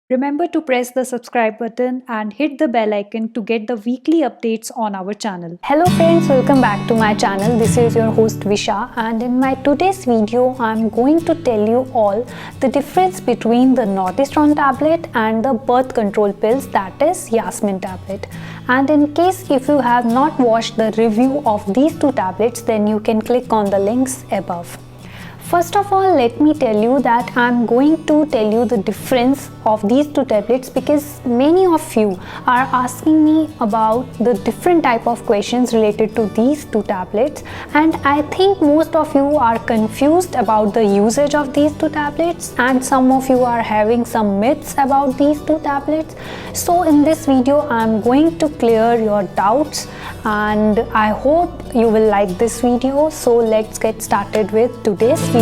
Remember to press the subscribe button and hit the bell icon to get the weekly updates on our channel. Hello friends, welcome back to my channel. This is your host Visha, and in my today's video I'm going to tell you all the difference between the Nordistrone tablet and the birth control pills, that is Yasmin tablet. And in case if you have not watched the review of these two tablets, then you can click on the links above. First of all, let me tell you that I'm going to tell you the difference of these two tablets because many of you are asking me about the different type of questions related to these two tablets, and I think most of you are confused about the usage of these two tablets and some of you are having some myths about these two tablets. So in this video I'm going to clear your doubts and I hope you will like this video. So let's get started with today's video.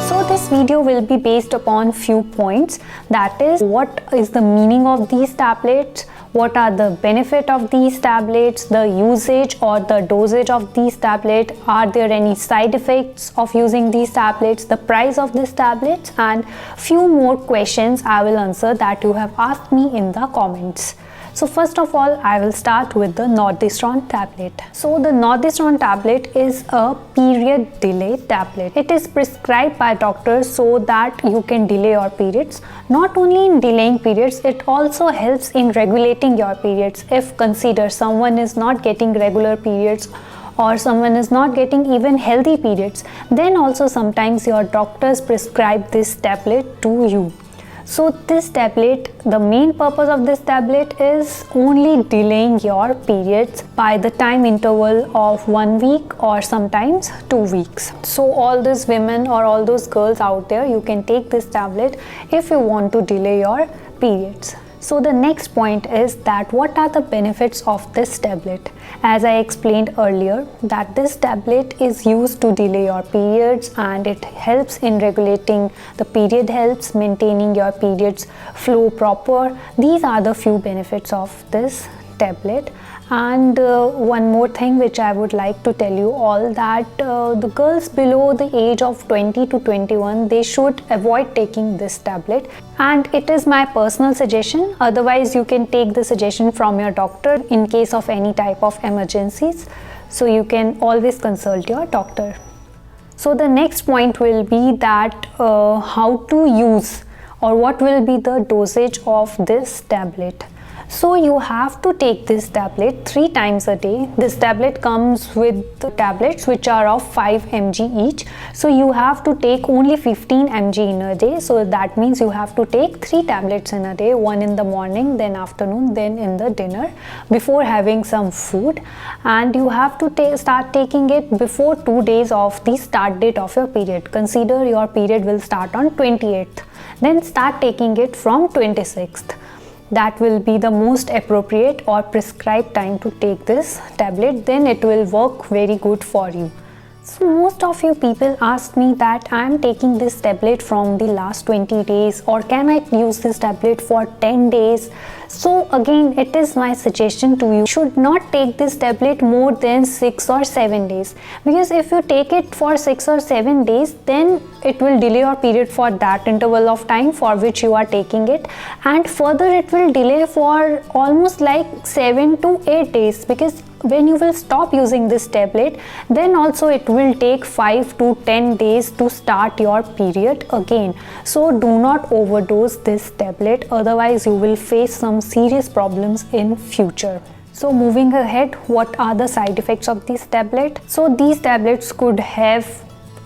So this video will be based upon few points, that is, what is the meaning of these tablets, what are the benefit of these tablets, the usage or the dosage of these tablets, are there any side effects of using these tablets, the price of these tablets, and few more questions I will answer that you have asked me in the comments. So first of all, I will start with the Nordistrone tablet. So the Nordistrone tablet is a period delay tablet. It is prescribed by doctors so that you can delay your periods. Not only in delaying periods, it also helps in regulating your periods. If consider someone is not getting regular periods or someone is not getting even healthy periods, then also sometimes your doctors prescribe this tablet to you. So this tablet, the main purpose of this tablet is only delaying your periods by the time interval of 1 week or sometimes 2 weeks. So all those women or all those girls out there, you can take this tablet if you want to delay your periods. So the next point is that what are the benefits of this tablet? As I explained earlier, that this tablet is used to delay your periods and it helps in regulating the period, helps maintaining your periods flow proper. These are the few benefits of this tablet. And one more thing which I would like to tell you all, that the girls below the age of 20 to 21, they should avoid taking this tablet, and it is my personal suggestion. Otherwise you can take the suggestion from your doctor in case of any type of emergencies, so you can always consult your doctor. So the next point will be that how to use or what will be the dosage of this tablet. So you have to take this tablet 3 times a day. This tablet comes with tablets which are of 5 mg each. So you have to take only 15 mg in a day. So that means you have to take 3 tablets in a day, one in the morning, then afternoon, then in the dinner, before having some food. And you have to start taking it before 2 days of the start date of your period. Consider your period will start on 28th. Then start taking it from 26th. That will be the most appropriate or prescribed time to take this tablet. Then it will work very good for you. So most of you people ask me that I am taking this tablet from the last 20 days, or can I use this tablet for 10 days? So again, it is my suggestion to you, should not take this tablet more than 6 or 7 days, because if you take it for 6 or 7 days, then it will delay your period for that interval of time for which you are taking it, and further it will delay for almost like 7 to 8 days, because when you will stop using this tablet, then also it will take 5 to 10 days to start your period again. So do not overdose this tablet, otherwise you will face some serious problems in future. So moving ahead, what are the side effects of this tablet? So these tablets could have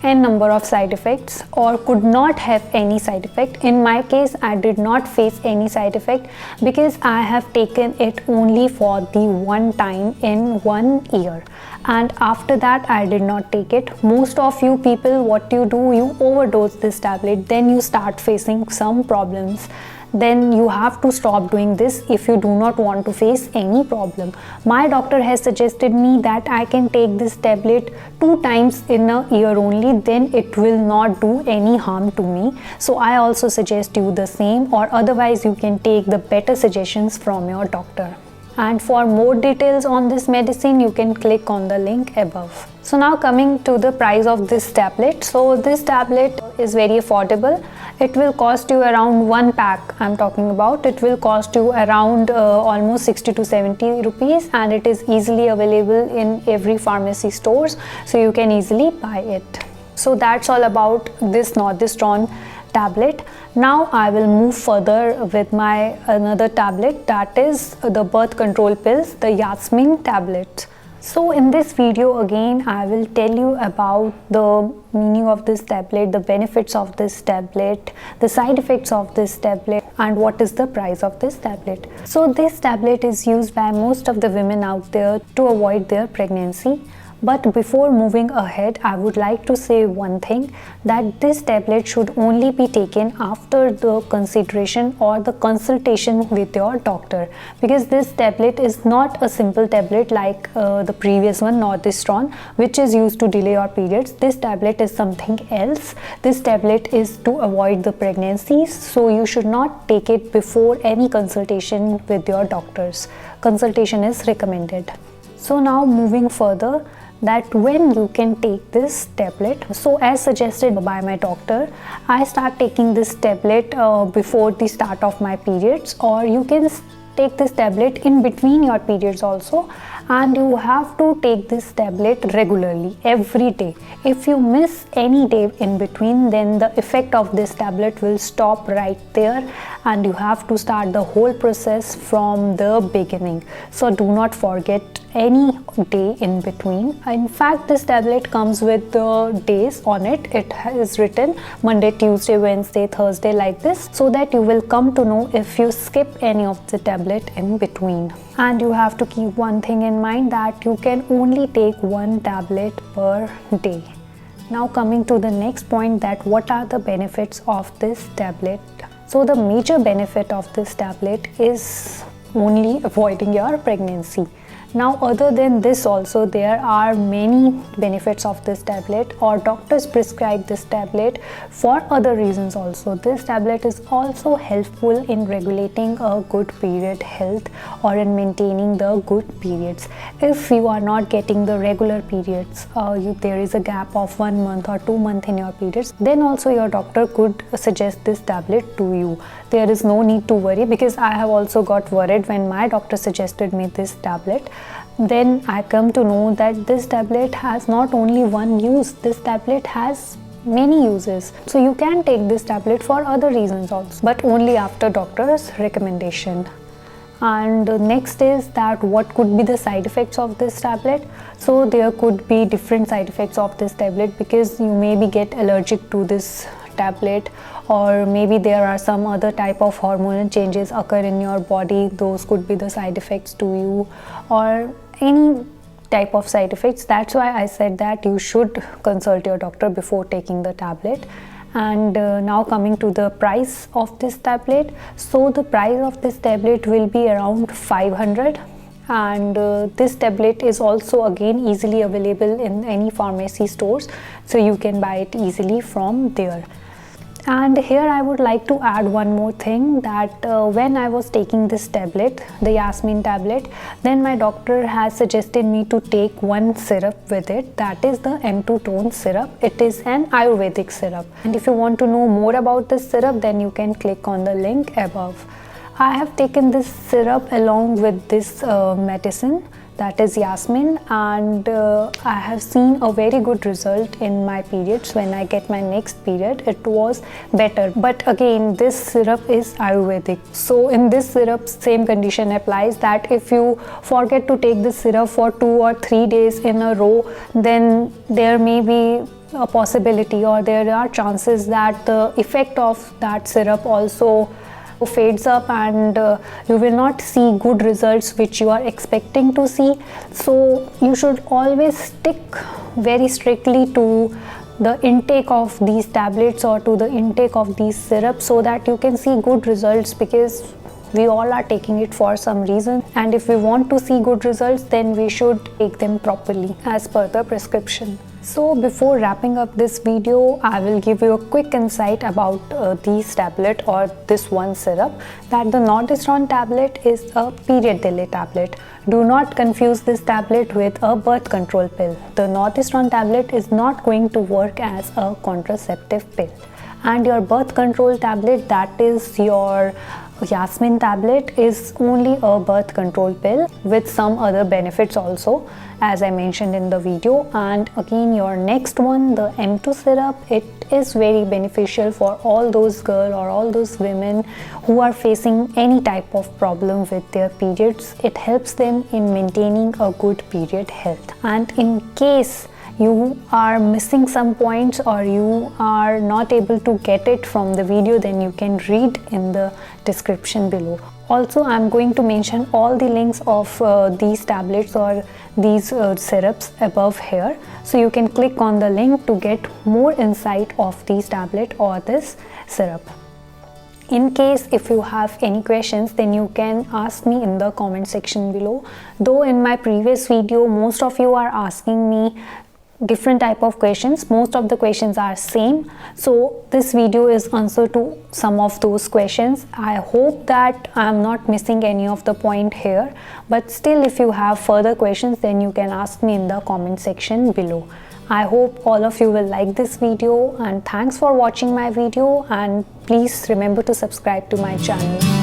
n number of side effects or could not have any side effect. In my case, I did not face any side effect because I have taken it only for the one time in 1 year, and after that I did not take it. Most of you people, what you do, you overdose this tablet, then you start facing some problems. Then you have to stop doing this if you do not want to face any problem. My doctor has suggested me that I can take this tablet 2 times in a year only, then it will not do any harm to me. So I also suggest you the same, or otherwise you can take the better suggestions from your doctor. And for more details on this medicine, you can click on the link above. So now coming to the price of this tablet. So this tablet is very affordable. It will cost you around one pack. I'm talking about it will cost you around almost 60 to 70 rupees, and it is easily available in every pharmacy stores, so you can easily buy it. So that's all about this Nordistron tablet. Now I will move further with my another tablet, that is the birth control pills, the Yasmin tablet. So in this video again I will tell you about the meaning of this tablet, the benefits of this tablet, the side effects of this tablet, and what is the price of this tablet. So this tablet is used by most of the women out there to avoid their pregnancy. But before moving ahead, I would like to say one thing, that this tablet should only be taken after the consideration or the consultation with your doctor, because this tablet is not a simple tablet like the previous one, Nordistron, which is used to delay your periods. This tablet is something else. This tablet is to avoid the pregnancies, so you should not take it before any consultation with your doctors. Consultation is recommended. So now moving further, that when you can take this tablet. So as suggested by my doctor, I start taking this tablet before the start of my periods, or you can take this tablet in between your periods also, and you have to take this tablet regularly every day. If you miss any day in between, then the effect of this tablet will stop right there, and you have to start the whole process from the beginning. So do not forget any day in between. In fact, this tablet comes with the days on it. It is written Monday, Tuesday, Wednesday, Thursday, like this, so that you will come to know if you skip any of the tablet in between. And you have to keep one thing in mind, that you can only take one tablet per day. Now coming to the next point, that what are the benefits of this tablet. So the major benefit of this tablet is only avoiding your pregnancy. Now other than this also, there are many benefits of this tablet, or doctors prescribe this tablet for other reasons also. This tablet is also helpful in regulating a good period health, or in maintaining the good periods. If you are not getting the regular periods, there is a gap of 1 month or 2 months in your periods, then also your doctor could suggest this tablet to you. There is no need to worry, because I have also got worried when my doctor suggested me this tablet. Then I come to know that this tablet has not only one use, this tablet has many uses. So you can take this tablet for other reasons also, but only after doctor's recommendation. And next is that what could be the side effects of this tablet. So there could be different side effects of this tablet, because you maybe get allergic to this tablet, or maybe there are some other type of hormonal changes occur in your body. Those could be the side effects to you, or any type of side effects. That's why I said that you should consult your doctor before taking the tablet. And now coming to the price of this tablet. So the price of this tablet will be around 500, and this tablet is also again easily available in any pharmacy stores, so you can buy it easily from there. And here I would like to add one more thing, that when I was taking this tablet, the Yasmin tablet, then my doctor has suggested me to take one syrup with it, that is the M2 Tone syrup. It is an Ayurvedic syrup, and if you want to know more about this syrup, then you can click on the link above. I have taken this syrup along with this medicine, that is Yasmin, and I have seen a very good result in my periods. When I get my next period, it was better. But again, this syrup is Ayurvedic, so in this syrup same condition applies, that if you forget to take this syrup for 2 or 3 days in a row, then there may be a possibility, or there are chances that the effect of that syrup also fades up, and you will not see good results which you are expecting to see. So you should always stick very strictly to the intake of these tablets, or to the intake of these syrups, so that you can see good results, because We all are taking it for some reason, and if we want to see good results, then we should take them properly as per the prescription. So before wrapping up this video, I will give you a quick insight about these tablet or this one syrup, that the Nordistrone tablet is a period delay tablet. Do not confuse this tablet with a birth control pill. The Nordistrone tablet is not going to work as a contraceptive pill. And your birth control tablet, that is your Yasmin tablet, is only a birth control pill with some other benefits also, as I mentioned in the video. And again, your next one, the M2 syrup, it is very beneficial for all those girls or all those women who are facing any type of problem with their periods. It helps them in maintaining a good period health. And in case you are missing some points or you are not able to get it from the video, then you can read in the description below. Also, I'm going to mention all the links of these tablets or these syrups above here, so you can click on the link to get more insight of these tablet or this syrup. In case if you have any questions, then you can ask me in the comment section below. Though in my previous video, most of you are asking me different type of questions, most of the questions are same, so this video is answer to some of those questions. I hope that I am not missing any of the point here, but still if you have further questions, then you can ask me in the comment section below. I hope all of you will like this video, and thanks for watching my video, and please remember to subscribe to my channel.